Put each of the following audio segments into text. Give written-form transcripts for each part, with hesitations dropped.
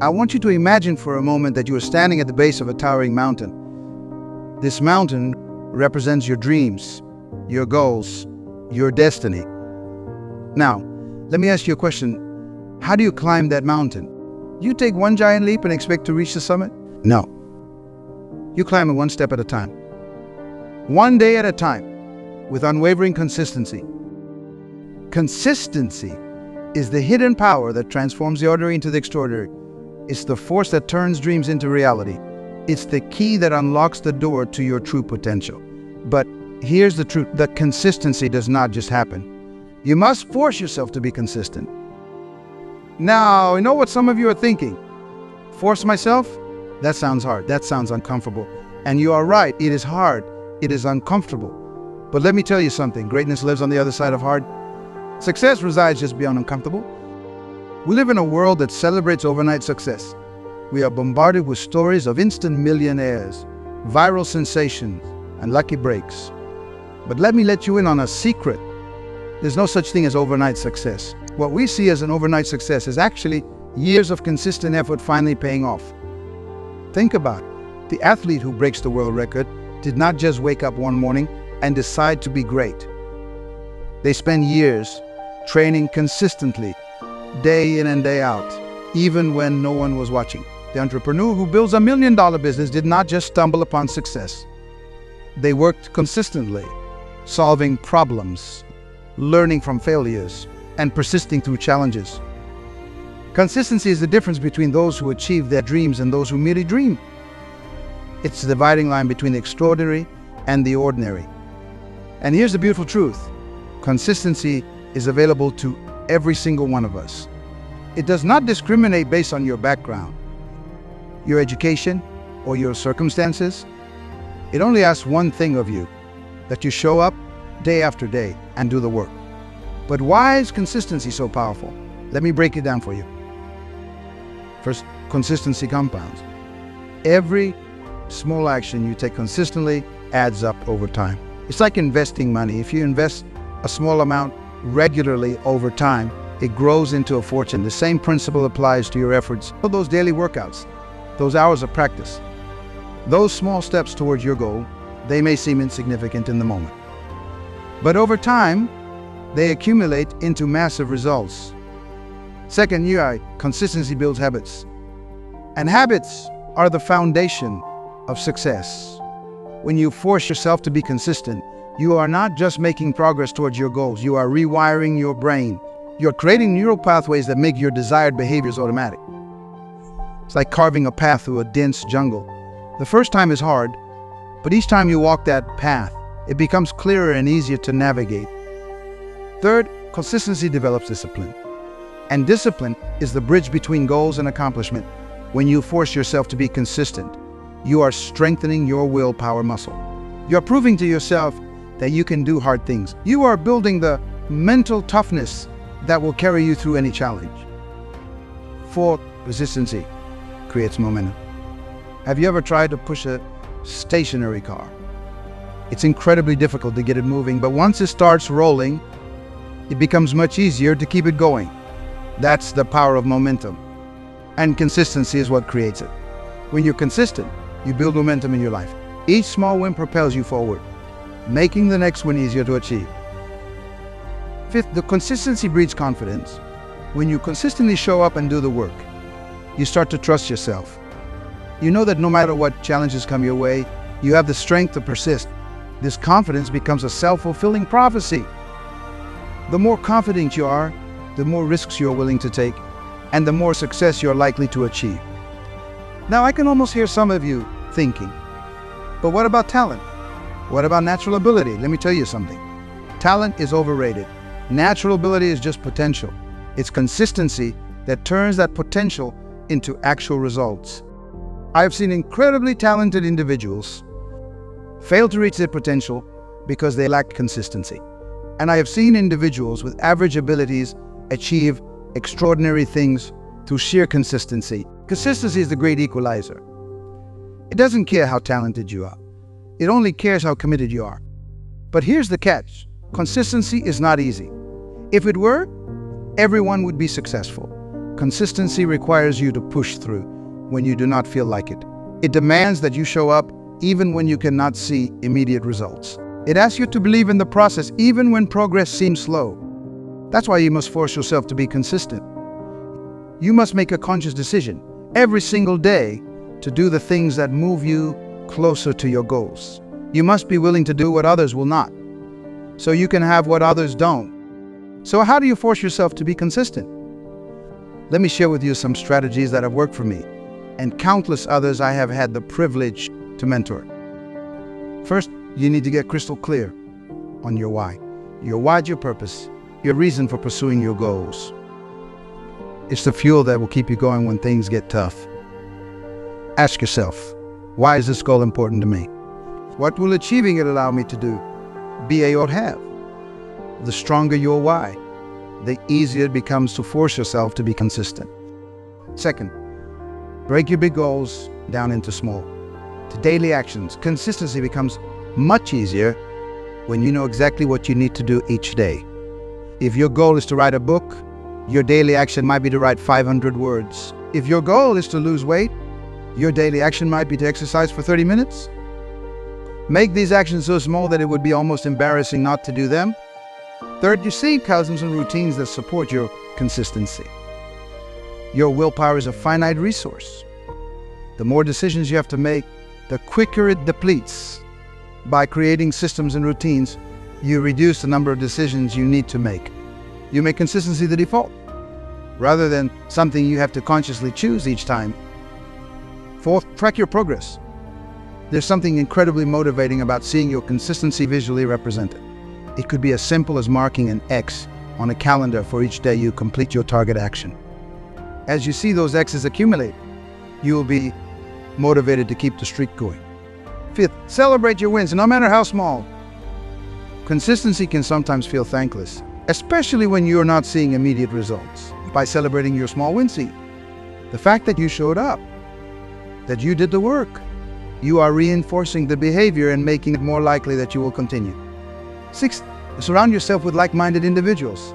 I want you to imagine for a moment that you are standing at the base of a towering mountain. This mountain represents your dreams, your goals, your destiny. Now, let me ask you a question. How do you climb that mountain? You take one giant leap and expect to reach the summit? No. You climb it one step at a time. One day at a time, with unwavering consistency. Consistency is the hidden power that transforms the ordinary into the extraordinary. It's the force that turns dreams into reality. It's the key that unlocks the door to your true potential. But here's the truth, that consistency does not just happen. You must force yourself to be consistent. Now, I know what some of you are thinking. Force myself? That sounds hard. That sounds uncomfortable. And you are right, it is hard. It is uncomfortable. But let me tell you something, greatness lives on the other side of hard. Success resides just beyond uncomfortable. We live in a world that celebrates overnight success. We are bombarded with stories of instant millionaires, viral sensations, and lucky breaks. But let me let you in on a secret. There's no such thing as overnight success. What we see as an overnight success is actually years of consistent effort finally paying off. Think about it. The athlete who breaks the world record did not just wake up one morning and decide to be great. They spend years training consistently, day in and day out, even when no one was watching. The entrepreneur who builds $1 million business did not just stumble upon success. They worked consistently, solving problems, learning from failures, and persisting through challenges. Consistency is the difference between those who achieve their dreams and those who merely dream. It's the dividing line between the extraordinary and the ordinary. And here's the beautiful truth. Consistency is available to every single one of us. It does not discriminate based on your background, your education, or your circumstances. It only asks one thing of you, that you show up day after day and do the work. But why is consistency so powerful? Let me break it down for you. First, consistency compounds. Every small action you take consistently adds up over time. It's like investing money. If you invest a small amount regularly over time, it grows into a fortune. The same principle applies to your efforts. Those daily workouts, those hours of practice, those small steps towards your goal, they may seem insignificant in the moment. But over time, they accumulate into massive results. Second, consistency builds habits. And habits are the foundation of success. When you force yourself to be consistent, you are not just making progress towards your goals, you are rewiring your brain. You're creating neural pathways that make your desired behaviors automatic. It's like carving a path through a dense jungle. The first time is hard, but each time you walk that path, it becomes clearer and easier to navigate. Third, consistency develops discipline. And discipline is the bridge between goals and accomplishment. When you force yourself to be consistent, you are strengthening your willpower muscle. You're proving to yourself that you can do hard things. You are building the mental toughness that will carry you through any challenge. Fourth, consistency creates momentum. Have you ever tried to push a stationary car? It's incredibly difficult to get it moving, but once it starts rolling, it becomes much easier to keep it going. That's the power of momentum. And consistency is what creates it. When you're consistent, you build momentum in your life. Each small win propels you forward, making the next one easier to achieve. Fifth, the consistency breeds confidence. When you consistently show up and do the work, you start to trust yourself. You know that no matter what challenges come your way, you have the strength to persist. This confidence becomes a self-fulfilling prophecy. The more confident you are, the more risks you're willing to take, and the more success you're likely to achieve. Now, I can almost hear some of you thinking, but what about talent? What about natural ability? Let me tell you something. Talent is overrated. Natural ability is just potential. It's consistency that turns that potential into actual results. I've seen incredibly talented individuals fail to reach their potential because they lack consistency. And I have seen individuals with average abilities achieve extraordinary things through sheer consistency. Consistency is the great equalizer. It doesn't care how talented you are. It only cares how committed you are. But here's the catch. Consistency is not easy. If it were, everyone would be successful. Consistency requires you to push through when you do not feel like it. It demands that you show up even when you cannot see immediate results. It asks you to believe in the process even when progress seems slow. That's why you must force yourself to be consistent. You must make a conscious decision every single day to do the things that move you closer to your goals. You must be willing to do what others will not, so you can have what others don't. So how do you force yourself to be consistent? Let me share with you some strategies that have worked for me and countless others I have had the privilege to mentor. First, you need to get crystal clear on your why. Your why is your purpose, your reason for pursuing your goals. It's the fuel that will keep you going when things get tough. Ask yourself, why is this goal important to me? What will achieving it allow me to do, be or have? The stronger your why, the easier it becomes to force yourself to be consistent. Second, break your big goals down into small, to daily actions. Consistency becomes much easier when you know exactly what you need to do each day. If your goal is to write a book, your daily action might be to write 500 words. If your goal is to lose weight, your daily action might be to exercise for 30 minutes. Make these actions so small that it would be almost embarrassing not to do them. Third, you seek mechanisms and routines that support your consistency. Your willpower is a finite resource. The more decisions you have to make, the quicker it depletes. By creating systems and routines, you reduce the number of decisions you need to make. You make consistency the default, rather than something you have to consciously choose each time. Fourth, track your progress. There's something incredibly motivating about seeing your consistency visually represented. It could be as simple as marking an X on a calendar for each day you complete your target action. As you see those X's accumulate, you will be motivated to keep the streak going. Fifth, celebrate your wins, no matter how small. Consistency can sometimes feel thankless, especially when you're not seeing immediate results. By celebrating your small wins, the fact that you showed up, that you did the work, you are reinforcing the behavior and making it more likely that you will continue. Sixth, surround yourself with like-minded individuals.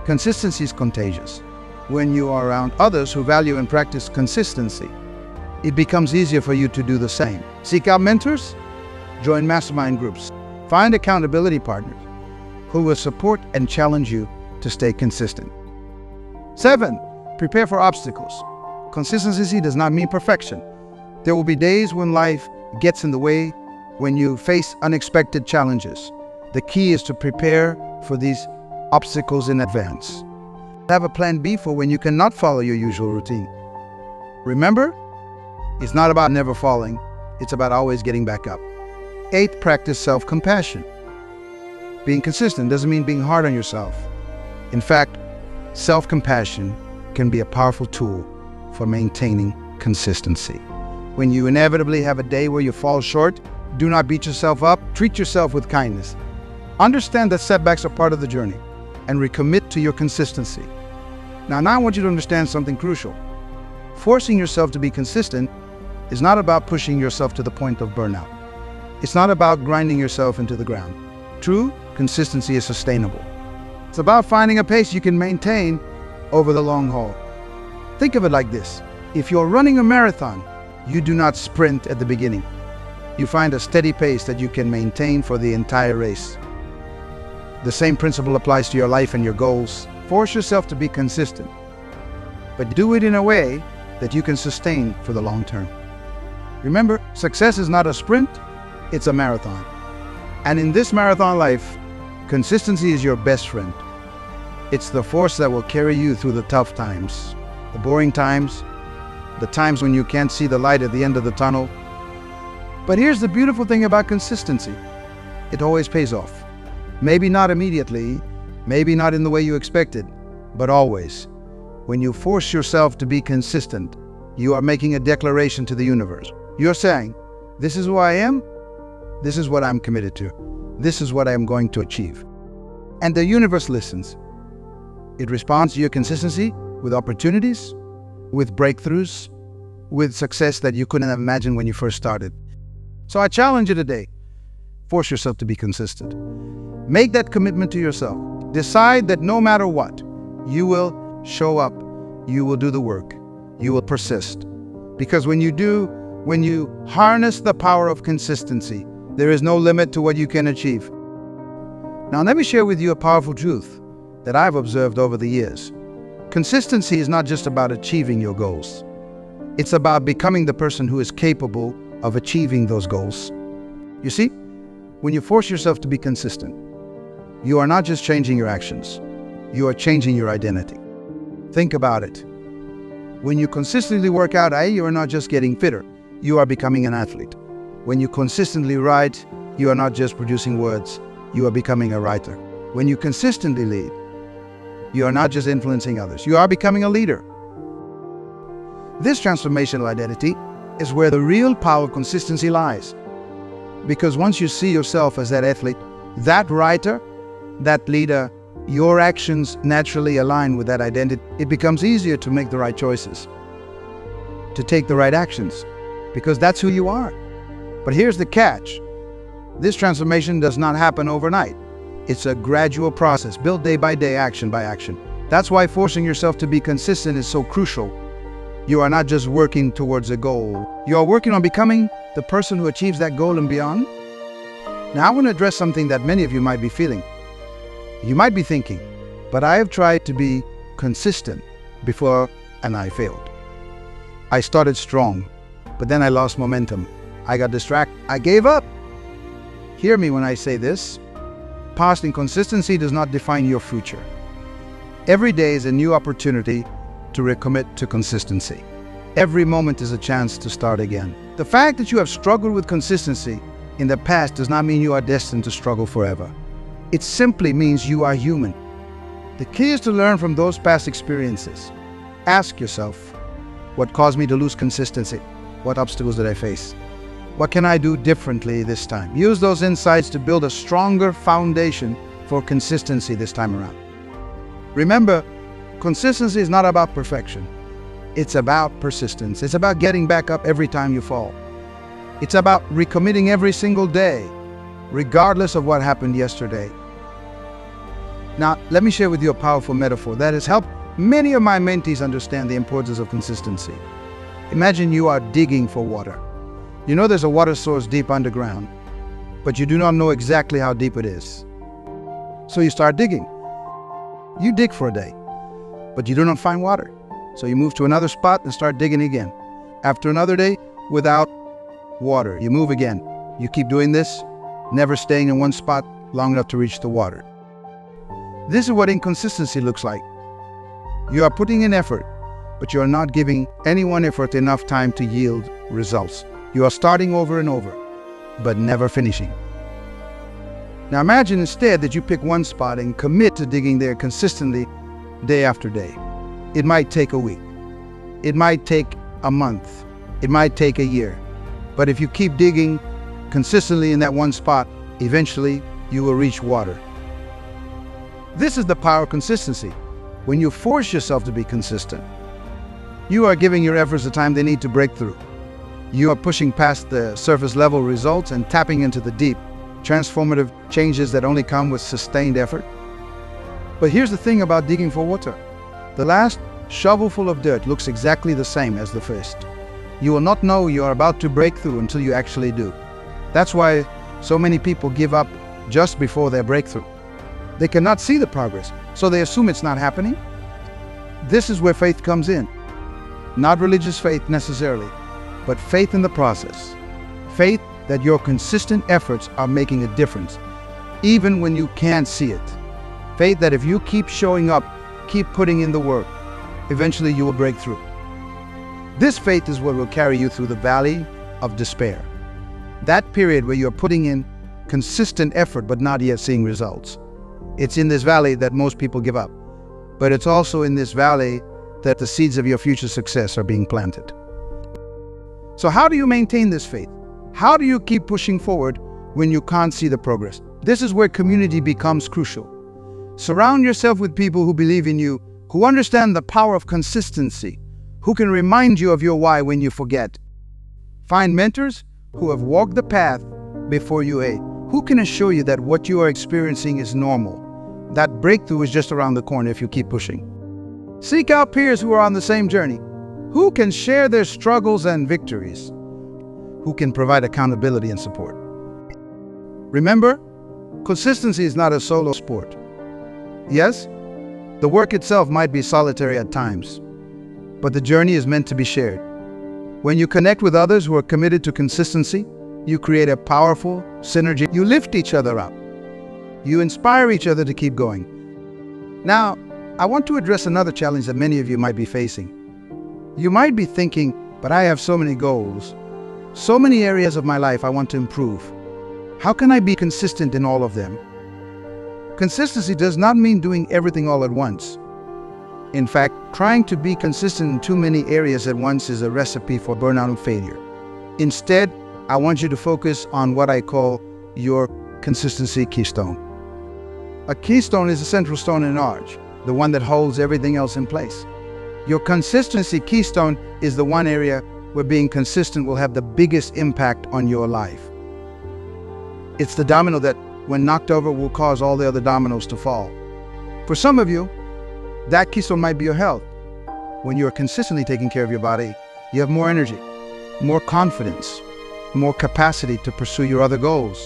Consistency is contagious. When you are around others who value and practice consistency, it becomes easier for you to do the same. Seek out mentors, join mastermind groups, find accountability partners who will support and challenge you to stay consistent. 7, prepare for obstacles. Consistency does not mean perfection. There will be days when life gets in the way, when you face unexpected challenges. The key is to prepare for these obstacles in advance. Have a plan B for when you cannot follow your usual routine. Remember, it's not about never falling, it's about always getting back up. 8, practice self-compassion. Being consistent doesn't mean being hard on yourself. In fact, self-compassion can be a powerful tool for maintaining consistency. When you inevitably have a day where you fall short, do not beat yourself up. Treat yourself with kindness. Understand that setbacks are part of the journey and recommit to your consistency. Now I want you to understand something crucial. Forcing yourself to be consistent is not about pushing yourself to the point of burnout. It's not about grinding yourself into the ground. True consistency is sustainable. It's about finding a pace you can maintain over the long haul. Think of it like this. If you're running a marathon, you do not sprint at the beginning. You find a steady pace that you can maintain for the entire race. The same principle applies to your life and your goals. Force yourself to be consistent, but do it in a way that you can sustain for the long term. Remember, success is not a sprint, it's a marathon. And in this marathon life, consistency is your best friend. It's the force that will carry you through the tough times, the boring times, the times when you can't see the light at the end of the tunnel. But here's the beautiful thing about consistency. It always pays off. Maybe not immediately, maybe not in the way you expected, but always. When you force yourself to be consistent, you are making a declaration to the universe. You're saying, this is who I am, this is what I'm committed to, this is what I am going to achieve. And the universe listens. It responds to your consistency with opportunities, with breakthroughs, with success that you couldn't have imagined when you first started. So I challenge you today, force yourself to be consistent. Make that commitment to yourself. Decide that no matter what, you will show up you will do the work. You will persist. Because when you harness the power of consistency, there is no limit to what you can achieve. Now, let me share with you a powerful truth that I've observed over the years. Consistency is not just about achieving your goals. It's about becoming the person who is capable of achieving those goals. You see, when you force yourself to be consistent, you are not just changing your actions, you are changing your identity. Think about it. When you consistently work out, you are not just getting fitter, you are becoming an athlete. When you consistently write, you are not just producing words, you are becoming a writer. When you consistently lead, you are not just influencing others, you are becoming a leader. This transformational identity is where the real power of consistency lies. Because once you see yourself as that athlete, that writer, that leader, your actions naturally align with that identity. It becomes easier to make the right choices, to take the right actions, because that's who you are. But here's the catch. This transformation does not happen overnight. It's a gradual process, built day by day, action by action. That's why forcing yourself to be consistent is so crucial. You are not just working towards a goal. You are working on becoming the person who achieves that goal and beyond. Now, I want to address something that many of you might be feeling. You might be thinking, but I have tried to be consistent before and I failed. I started strong, but then I lost momentum. I got distracted. I gave up. Hear me when I say this. Past inconsistency does not define your future. Every day is a new opportunity to recommit to consistency. Every moment is a chance to start again. The fact that you have struggled with consistency in the past does not mean you are destined to struggle forever. It simply means you are human. The key is to learn from those past experiences. Ask yourself, what caused me to lose consistency? What obstacles did I face? What can I do differently this time? Use those insights to build a stronger foundation for consistency this time around. Remember, consistency is not about perfection. It's about persistence. It's about getting back up every time you fall. It's about recommitting every single day, regardless of what happened yesterday. Now, let me share with you a powerful metaphor that has helped many of my mentees understand the importance of consistency. Imagine you are digging for water. You know there's a water source deep underground, but you do not know exactly how deep it is. So you start digging. You dig for a day, but you do not find water. So you move to another spot and start digging again. After another day, without water, you move again. You keep doing this, never staying in one spot long enough to reach the water. This is what inconsistency looks like. You are putting in effort, but you are not giving any one effort enough time to yield results. You are starting over and over, but never finishing. Now imagine instead that you pick one spot and commit to digging there consistently day after day. It might take a week. It might take a month. It might take a year. But if you keep digging consistently in that one spot, eventually you will reach water. This is the power of consistency. When you force yourself to be consistent, you are giving your efforts the time they need to break through. You are pushing past the surface level results and tapping into the deep, transformative changes that only come with sustained effort. But here's the thing about digging for water. The last shovelful of dirt looks exactly the same as the first. You will not know you are about to break through until you actually do. That's why so many people give up just before their breakthrough. They cannot see the progress, so they assume it's not happening. This is where faith comes in. Not religious faith necessarily, but faith in the process. Faith that your consistent efforts are making a difference, even when you can't see it. Faith that if you keep showing up, keep putting in the work, eventually you will break through. This faith is what will carry you through the valley of despair. That period where you're putting in consistent effort but not yet seeing results. It's in this valley that most people give up. But it's also in this valley that the seeds of your future success are being planted. So how do you maintain this faith? How do you keep pushing forward when you can't see the progress? This is where community becomes crucial. Surround yourself with people who believe in you, who understand the power of consistency, who can remind you of your why when you forget. Find mentors who have walked the path before you, who can assure you that what you are experiencing is normal. That breakthrough is just around the corner if you keep pushing. Seek out peers who are on the same journey, who can share their struggles and victories, who can provide accountability and support. Remember, consistency is not a solo sport. Yes, the work itself might be solitary at times, but the journey is meant to be shared. When you connect with others who are committed to consistency, you create a powerful synergy. You lift each other up. You inspire each other to keep going. Now, I want to address another challenge that many of you might be facing. You might be thinking, but I have so many goals, so many areas of my life I want to improve. How can I be consistent in all of them? Consistency does not mean doing everything all at once. In fact, trying to be consistent in too many areas at once is a recipe for burnout and failure. Instead, I want you to focus on what I call your consistency keystone. A keystone is a central stone in an arch, the one that holds everything else in place. Your consistency keystone is the one area where being consistent will have the biggest impact on your life. It's the domino that, when knocked over, will cause all the other dominoes to fall. For some of you, that keystone might be your health. When you are consistently taking care of your body, you have more energy, more confidence, more capacity to pursue your other goals.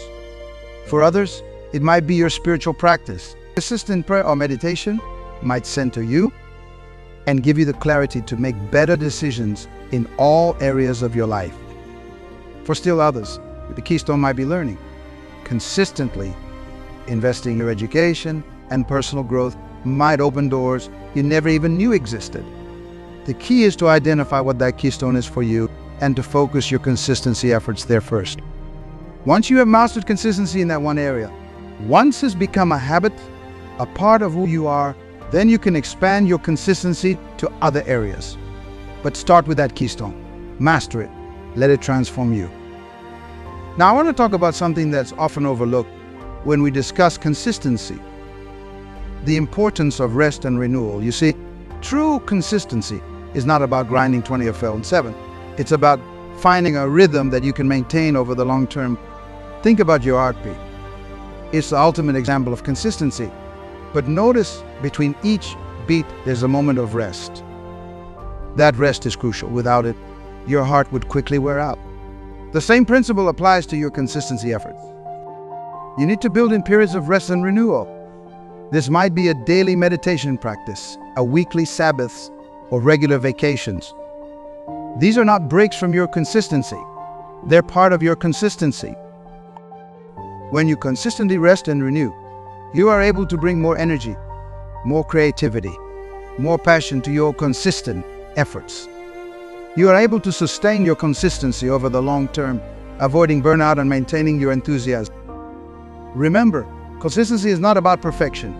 For others, it might be your spiritual practice. Consistent prayer or meditation might center you and give you the clarity to make better decisions in all areas of your life. For still others, the keystone might be learning. Consistently investing in your education and personal growth might open doors you never even knew existed. The key is to identify what that keystone is for you and to focus your consistency efforts there first. Once you have mastered consistency in that one area, once it's become a habit, a part of who you are, then you can expand your consistency to other areas. But start with that keystone. Master it. Let it transform you. Now, I want to talk about something that's often overlooked when we discuss consistency: the importance of rest and renewal. You see, true consistency is not about grinding 24/7. It's about finding a rhythm that you can maintain over the long term. Think about your heartbeat. It's the ultimate example of consistency. But notice between each beat, there's a moment of rest. That rest is crucial. Without it, your heart would quickly wear out. The same principle applies to your consistency efforts. You need to build in periods of rest and renewal. This might be a daily meditation practice, a weekly Sabbaths, or regular vacations. These are not breaks from your consistency. They're part of your consistency. When you consistently rest and renew, you are able to bring more energy, more creativity, more passion to your consistent efforts. You are able to sustain your consistency over the long term, avoiding burnout and maintaining your enthusiasm. Remember, consistency is not about perfection.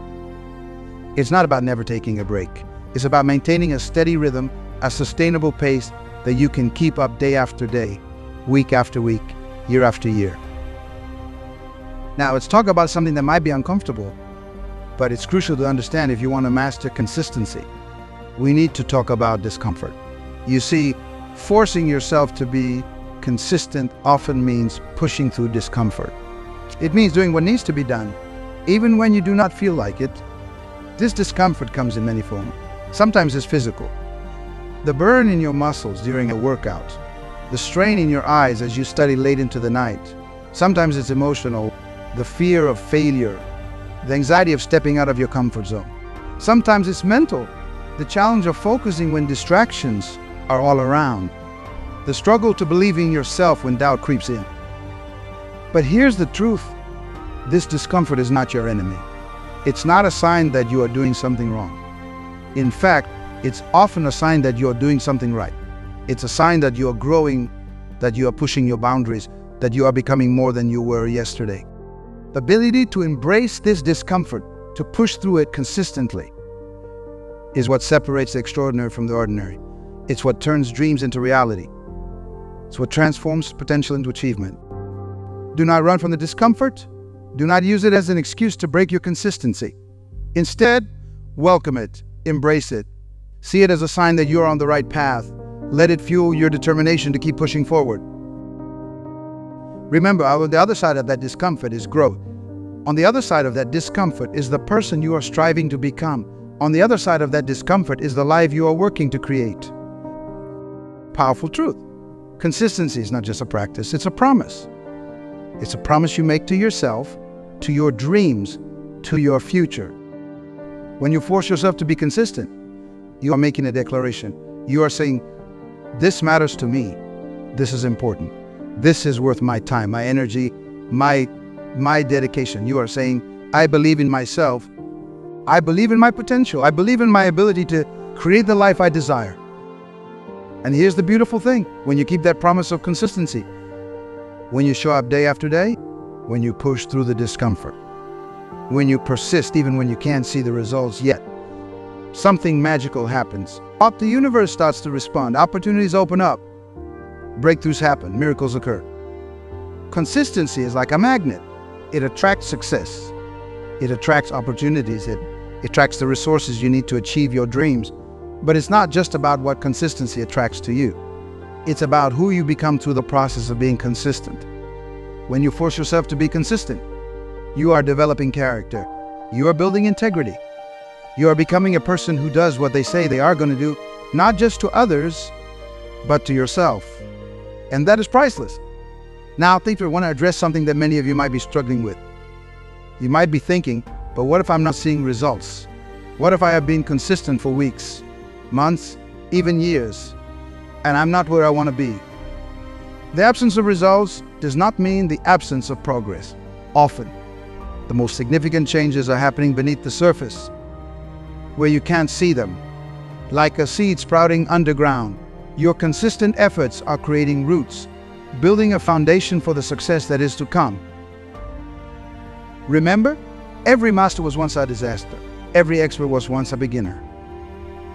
It's not about never taking a break. It's about maintaining a steady rhythm, a sustainable pace that you can keep up day after day, week after week, year after year. Now, let's talk about something that might be uncomfortable, but it's crucial to understand if you want to master consistency. We need to talk about discomfort. You see, forcing yourself to be consistent often means pushing through discomfort. It means doing what needs to be done, even when you do not feel like it. This discomfort comes in many forms. Sometimes it's physical. The burn in your muscles during a workout, the strain in your eyes as you study late into the night. Sometimes it's emotional, the fear of failure, the anxiety of stepping out of your comfort zone. Sometimes it's mental, the challenge of focusing when distractions are all around, the struggle to believe in yourself when doubt creeps in. But here's the truth: this discomfort is not your enemy. It's not a sign that you are doing something wrong. In fact, it's often a sign that you are doing something right. It's a sign that you are growing, that you are pushing your boundaries, that you are becoming more than you were yesterday. The ability to embrace this discomfort, to push through it consistently, is what separates the extraordinary from the ordinary. It's what turns dreams into reality. It's what transforms potential into achievement. Do not run from the discomfort. Do not use it as an excuse to break your consistency. Instead, welcome it, embrace it. See it as a sign that you're on the right path. Let it fuel your determination to keep pushing forward. Remember, on the other side of that discomfort is growth. On the other side of that discomfort is the person you are striving to become, On the other side of that discomfort is the life you are working to create. Powerful truth. Consistency is not just a practice, it's a promise. It's a promise you make to yourself, to your dreams, to your future. When you force yourself to be consistent, you are making a declaration. You are saying, this matters to me. This is important. This is worth my time, my energy, my dedication. You are saying, I believe in myself. I believe in my potential. I believe in my ability to create the life I desire. And here's the beautiful thing. When you keep that promise of consistency, when you show up day after day, when you push through the discomfort, when you persist even when you can't see the results yet, something magical happens. The universe starts to respond. Opportunities open up. Breakthroughs happen. Miracles occur. Consistency is like a magnet. It attracts success. It attracts opportunities. It attracts the resources you need to achieve your dreams. But it's not just about what consistency attracts to you. It's about who you become through the process of being consistent. When you force yourself to be consistent, you are developing character. You are building integrity. You are becoming a person who does what they say they are going to do, not just to others, but to yourself. And that is priceless. Now, I think we want to address something that many of you might be struggling with. You might be thinking, but what if I'm not seeing results? What if I have been consistent for weeks, months, even years, and I'm not where I want to be? The absence of results does not mean the absence of progress. Often, the most significant changes are happening beneath the surface, where you can't see them. Like a seed sprouting underground, your consistent efforts are creating roots, building a foundation for the success that is to come. Remember, every master was once a disaster. Every expert was once a beginner.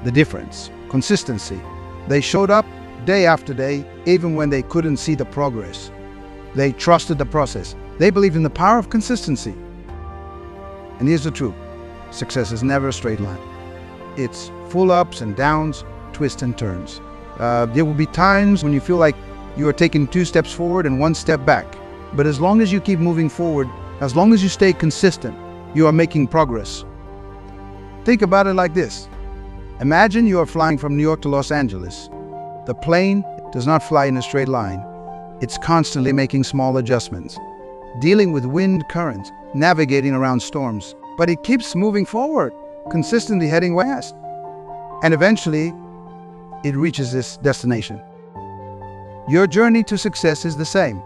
The difference, consistency. They showed up day after day, even when they couldn't see the progress. They trusted the process. They believed in the power of consistency. And here's the truth. Success is never a straight line. It's full ups and downs, twists and turns. There will be times when you feel like you are taking 2 steps forward and 1 step back. But as long as you keep moving forward, as long as you stay consistent, you are making progress. Think about it like this. Imagine you are flying from New York to Los Angeles. The plane does not fly in a straight line. It's constantly making small adjustments, dealing with wind currents, navigating around storms. But it keeps moving forward, consistently heading west. And eventually, it reaches its destination. Your journey to success is the same.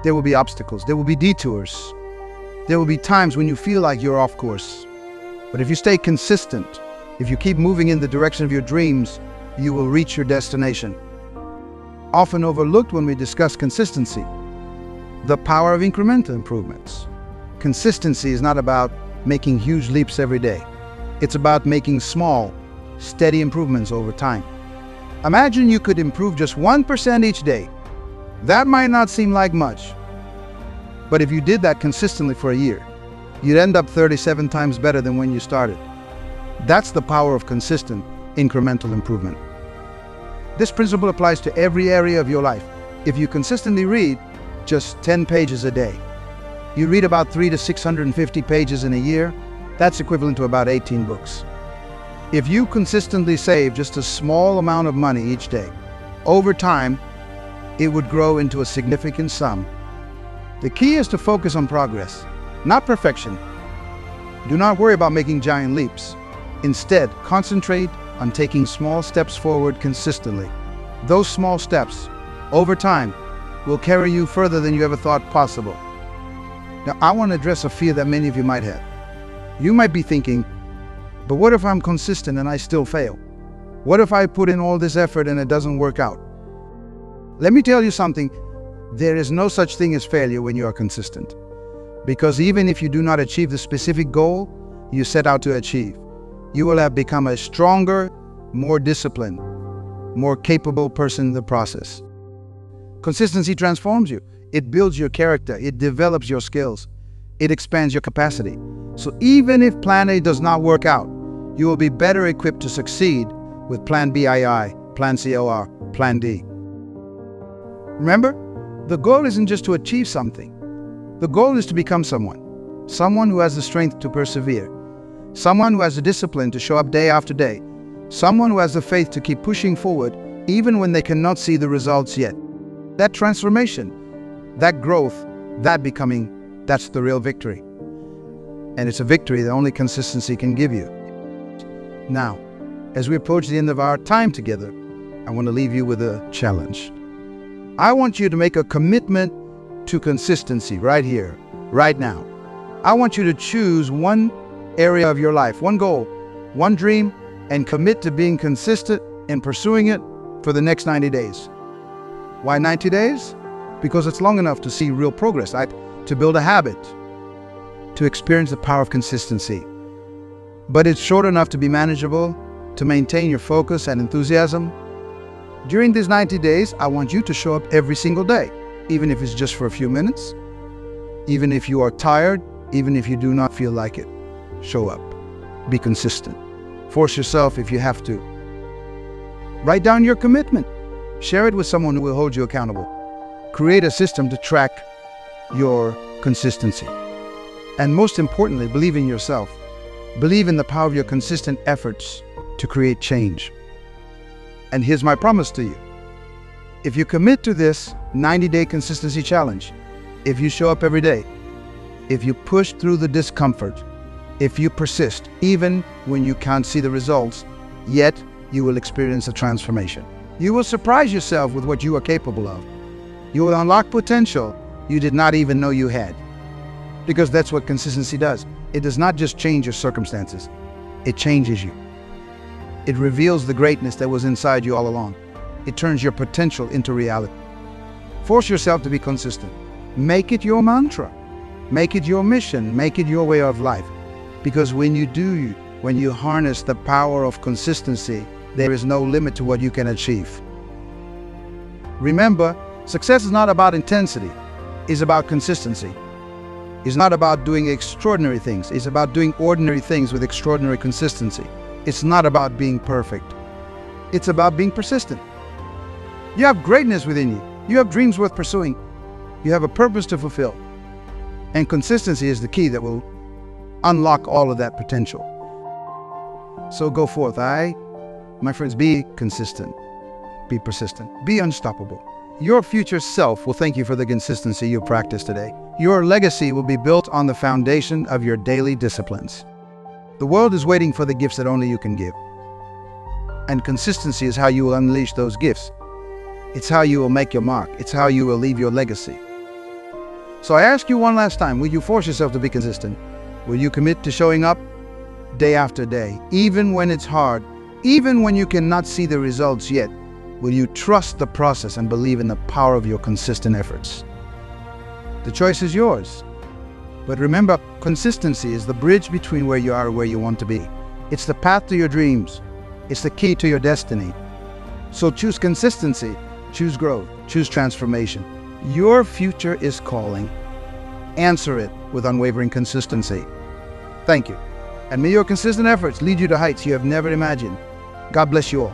There will be obstacles, there will be detours. There will be times when you feel like you're off course. But if you stay consistent, if you keep moving in the direction of your dreams, you will reach your destination. Often overlooked when we discuss consistency, the power of incremental improvements. Consistency is not about making huge leaps every day. It's about making small, steady improvements over time. Imagine you could improve just 1% each day. That might not seem like much, but if you did that consistently for a year, you'd end up 37 times better than when you started. That's the power of consistent, incremental improvement. This principle applies to every area of your life. If you consistently read just 10 pages a day, you read about 300 to 650 pages in a year, that's equivalent to about 18 books. If you consistently save just a small amount of money each day, over time, it would grow into a significant sum. The key is to focus on progress, not perfection. Do not worry about making giant leaps. Instead, concentrate on taking small steps forward consistently. Those small steps, over time, will carry you further than you ever thought possible. Now, I want to address a fear that many of you might have. You might be thinking, but what if I'm consistent and I still fail? What if I put in all this effort and it doesn't work out? Let me tell you something. There is no such thing as failure when you are consistent. Because even if you do not achieve the specific goal you set out to achieve, you will have become a stronger, more disciplined, more capable person in the process. Consistency transforms you. It builds your character. It develops your skills. It expands your capacity. So even if Plan A does not work out, you will be better equipped to succeed with Plan BII, Plan COR, Plan D. Remember, the goal isn't just to achieve something. The goal is to become someone who has the strength to persevere, someone who has the discipline to show up day after day, someone who has the faith to keep pushing forward even when they cannot see the results yet. That transformation, that growth, that becoming, that's the real victory. And it's a victory that only consistency can give you. Now, as we approach the end of our time together, I want to leave you with a challenge. I want you to make a commitment to consistency right here, right now. I want you to choose one area of your life, one goal, one dream, and commit to being consistent in pursuing it for the next 90 days. Why 90 days? Because it's long enough to see real progress, to build a habit, to experience the power of consistency. But it's short enough to be manageable, to maintain your focus and enthusiasm. During these 90 days, I want you to show up every single day, even if it's just for a few minutes, even if you are tired, even if you do not feel like it. Show up. Be consistent. Force yourself if you have to. Write down your commitment. Share it with someone who will hold you accountable. Create a system to track your consistency. And most importantly, believe in yourself. Believe in the power of your consistent efforts to create change. And here's my promise to you. If you commit to this 90-day consistency challenge, if you show up every day, if you push through the discomfort, if you persist, even when you can't see the results, yet you will experience a transformation. You will surprise yourself with what you are capable of. You will unlock potential you did not even know you had. Because that's what consistency does. It does not just change your circumstances. It changes you. It reveals the greatness that was inside you all along. It turns your potential into reality. Force yourself to be consistent. Make it your mantra. Make it your mission. Make it your way of life. Because when you harness the power of consistency, there is no limit to what you can achieve. Remember, success is not about intensity. It's about consistency. It's not about doing extraordinary things. It's about doing ordinary things with extraordinary consistency. It's not about being perfect. It's about being persistent. You have greatness within you. You have dreams worth pursuing. You have a purpose to fulfill. And consistency is the key that will unlock all of that potential. So go forth. My friends, be consistent. Be persistent. Be unstoppable. Your future self will thank you for the consistency you practiced today. Your legacy will be built on the foundation of your daily disciplines. The world is waiting for the gifts that only you can give. And consistency is how you will unleash those gifts. It's how you will make your mark. It's how you will leave your legacy. So I ask you one last time, will you force yourself to be consistent? Will you commit to showing up day after day, even when it's hard, even when you cannot see the results yet? Will you trust the process and believe in the power of your consistent efforts? The choice is yours. But remember, consistency is the bridge between where you are and where you want to be. It's the path to your dreams. It's the key to your destiny. So choose consistency, choose growth, choose transformation. Your future is calling. Answer it with unwavering consistency. Thank you. And may your consistent efforts lead you to heights you have never imagined. God bless you all.